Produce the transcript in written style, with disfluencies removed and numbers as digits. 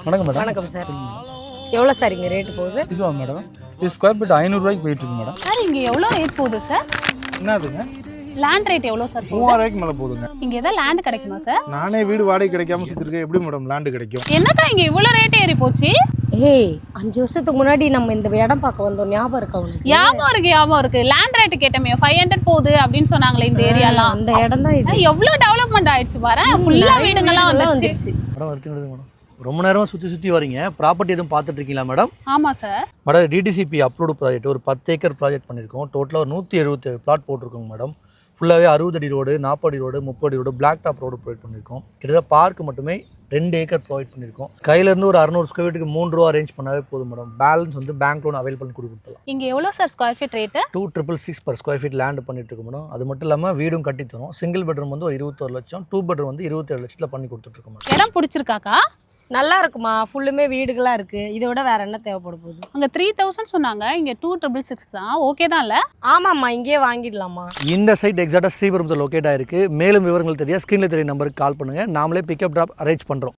வணக்கம் மேடம். வணக்கம் சார். எவ்வளோ சார் இங்கே ரேட்டு போகுது? இதுவா மேடம், இது ஸ்கொயர் ஃபீட் 500 ரூபாய்க்கு போயிட்டு இருக்கு மேடம். சார் இங்க எவ்வளோ ரேட் போகுது சார்? என்னதுங்க? லேண்ட் ரேட் எவ்வளோ சார் போகுது? 3000 ரூபாய்க்கு மேலே போகுதுங்க. இங்க ஏதாவது லேண்ட் கிடைக்குமா சார்? நானே வீடு வாடகை கிடைக்காம சுற்றிருக்கேன், எப்படி மேடம் லேண்டு கிடைக்கும்? என்னக்கா இங்க இவ்வளோ ரேட் ஏறி போச்சு? ஏய் 5 வருஷத்துக்கு முன்னாடி நம்ம இந்த இடம் பார்க்க வந்தோம், ஞாபகம் இருக்கா உனக்கு? ஞாபகம் இருக்கு. லேண்ட் ரேட் கேட்டமே 500 போகுது அப்படின்னு சொன்னாங்களே இந்த ஏரியாலாம். அந்த இடம் தான் இது. எவ்வளவு டெவலப்மெண்ட் ஆயிடுச்சு பாரு. ஃபுல்லா வீடுங்கலாம் வந்துருச்சு. மேடம் இருக்குங்க மேடம். ரொம்ப நேரமாக சுற்றி வரீங்க. ப்ராப்பர்ட்டி எதுவும் பார்த்துட்டு இருக்கீங்களா மேடம்? ஆமா sir. Madam DTCP approved project ஒரு 10 ஏக்கர் ப்ராஜெக்ட் பண்ணியிருக்கோம். டோட்டலாக ஒரு 177 பிளாட் போட்டிருக்கோங்க மேடம். ஃபுல்லாகவே 60 அடி ரோடு, 40 அடி ரோடு, 30 அடி road, black top road provide பண்ணியிருக்கோம். கிட்டத்தட்ட பார்க் மட்டுமே 2 ஏக்கர் ப்ரொவைட் பண்ணியிருக்கோம். கையிலேருந்து ஒரு 600 ஸ்கொயர் ஃபீட்டுக்கு 3 ரூபா அரேஞ்ச் பண்ணாவே போதும் மேடம். பேலன்ஸ் வந்து பேங்க் லோன் அவைல் பண்ணி கொடுத்துடலாம். இங்க எவ்வளோ sir square feet rate? 2666 per square feet land பண்ணிட்டு இருக்கோம் மேடம். அது மட்டும் இல்லாமல் வீடும் கட்டி தரோம். சிங்கிள் பெட்ரூம் வந்து ஒரு 21 லட்சம், 2 பெட்ரூம் வந்து 27 லட்சத்தில் பண்ணி கொடுத்துட்ருக்கோம் மேடம். இடம் பிடிச்சிருக்காக்கா? நல்லா இருக்குமா, ஃபுல்லுமே வீடுகளா இருக்கு. இதை விட வேற என்ன தேவைப்பட போகுது? அங்க 3000 சொன்னாங்க, இங்க 2666 தான். ஓகே தான் இல்ல? ஆமாம்மா, இங்கேயே வாங்கிடலாமா? இந்த சைட் எக்ஸாக்டாக ஸ்ரீபெரும்புதூர் லொக்கேட் ஆயிருக்கு. மேலும் விவரங்கள் தெரிய ஸ்க்ரீனில் தெரிய நம்பருக்கு கால் பண்ணுங்கள். நாமளே பிக்கப் ட்ராப் அரேஞ்ச் பண்ணுறோம்.